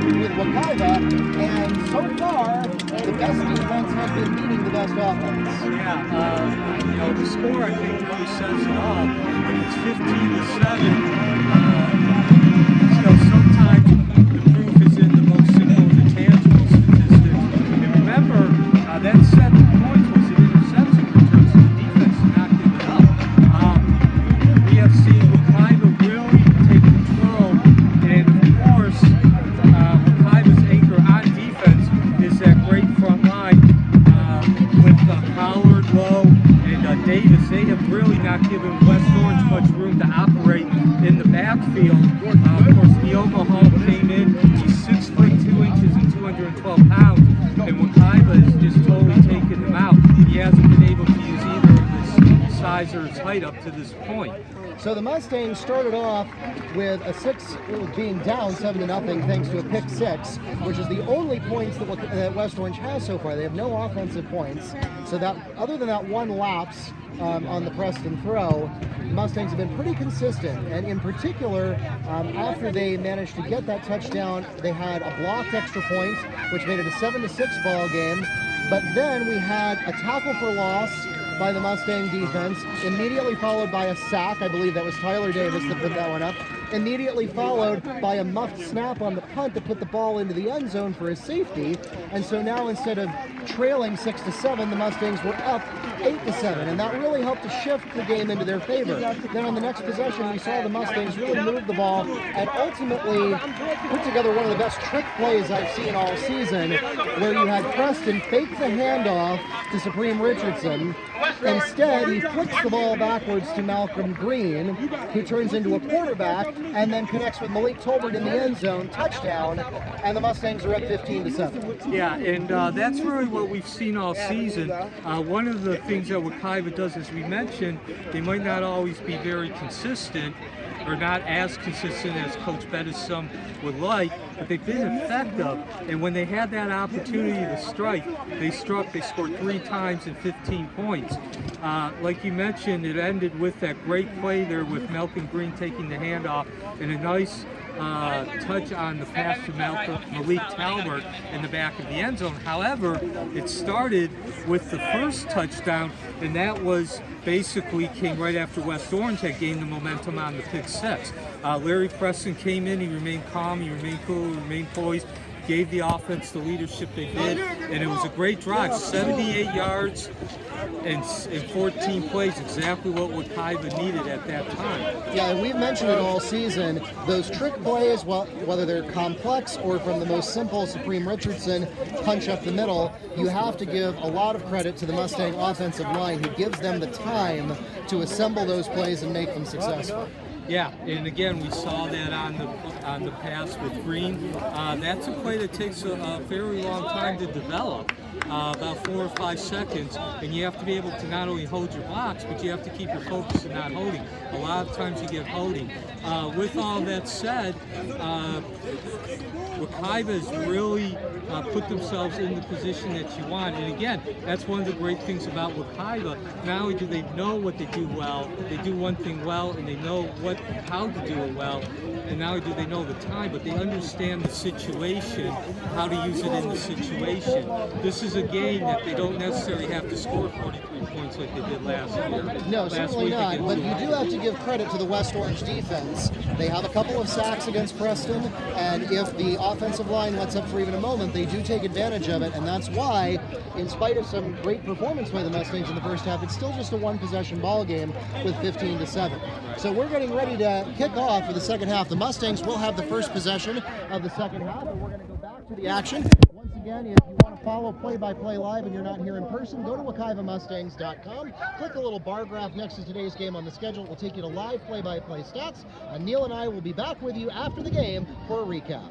with Wekiva, and so far, the best defense has been beating the best offense. Yeah, the score I think really says it all. It's 15-7. Sometimes the proof is in the most simple of the tangible statistics. And remember, that 7 points was an interception return, so the defense did not give it up. We have seen Wekiva really take control, and of course, Wekiva's anchor on defense is that great front line with Pollard, Lowe, and Davis. They have really not given West Orange much room to operate in the backfield. Of course, Omaha came in, he's 6 foot 2 inches and 212 pounds, and Wekiva has just totally taken him out. He hasn't been able to use either of his size or his height up to this point. So the Mustangs started off with being down 7-0 thanks to a pick 6, which is the only points that West Orange has so far. They have no offensive points. So that, other than that one lapse on the Preston throw, the Mustangs have been pretty consistent. And in particular, after they managed to get that touchdown, they had a blocked extra point, which made it a 7-6 ball game. But then we had a tackle for loss by the Mustang defense, immediately followed by a sack. I believe that was Tyler Davis that put that one up. Immediately followed by a muffed snap on the punt that put the ball into the end zone for a safety. And so now instead of trailing 6-7, the Mustangs were up 8-7, and that really helped to shift the game into their favor. Then on the next possession, we saw the Mustangs really move the ball and ultimately put together one of the best trick plays I've seen all season, where you had Preston fake the handoff to Supreme Richardson. Instead, he flicks the ball backwards to Malcolm Green, who turns into a quarterback and then connects with Malik Tolbert in the end zone, touchdown, and the Mustangs are up 15-7. Yeah, and that's really what we've seen all season. One of the things that Wekiva does, as we mentioned, they might not always be very consistent, or not as consistent as Coach Bettis some would like, but they've been effective. And when they had that opportunity to strike, they struck. They scored 3 times and 15 points. Like you mentioned, it ended with that great play there with Malcolm Green taking the handoff and a nice touch on the pass to Malik Talbert in the back of the end zone. However, it started with the first touchdown, and that was basically came right after West Orange had gained the momentum on the pick 6. Larry Preston came in, he remained calm, he remained cool, he remained poised, gave the offense the leadership they did, and it was a great drive. 78 yards and 14 plays, exactly what Wekiva needed at that time. Yeah, and we've mentioned it all season. Those trick plays, well, whether they're complex or from the most simple Supreme Richardson punch up the middle, you have to give a lot of credit to the Mustang offensive line, who gives them the time to assemble those plays and make them successful. Yeah, and again, we saw that on the pass with Green. That's a play that takes a very long time to develop, about 4 or 5 seconds, and you have to be able to not only hold your blocks, but you have to keep your focus and not holding. A lot of times you get holding. With all that said, Wekiva has really put themselves in the position that you want. And again, that's one of the great things about Wekiva. Not only do they know what they do well, they do one thing well, and they know how to do it well. And not only do they know the time, but they understand the situation, how to use it in the situation. This is a game that they don't necessarily have to score 43 points like they did last year. No, certainly not. But you do have to give credit to the West Orange defense. They have a couple of sacks against Preston, and if the offensive line lets up for even a moment, they do take advantage of it, and that's why, in spite of some great performance by the Mustangs in the first half, it's still just a one-possession ball game with 15-7. So we're getting ready to kick off for the second half. The Mustangs will have the first possession of the second half, and we're going to go back to the action. Once again, if you want to follow play-by-play live and you're not here in person, go to WekivaMustangs.com. Click the little bar graph next to today's game on the schedule. It will take you to live play-by-play stats, and Neil and I will be back with you after the game for a recap.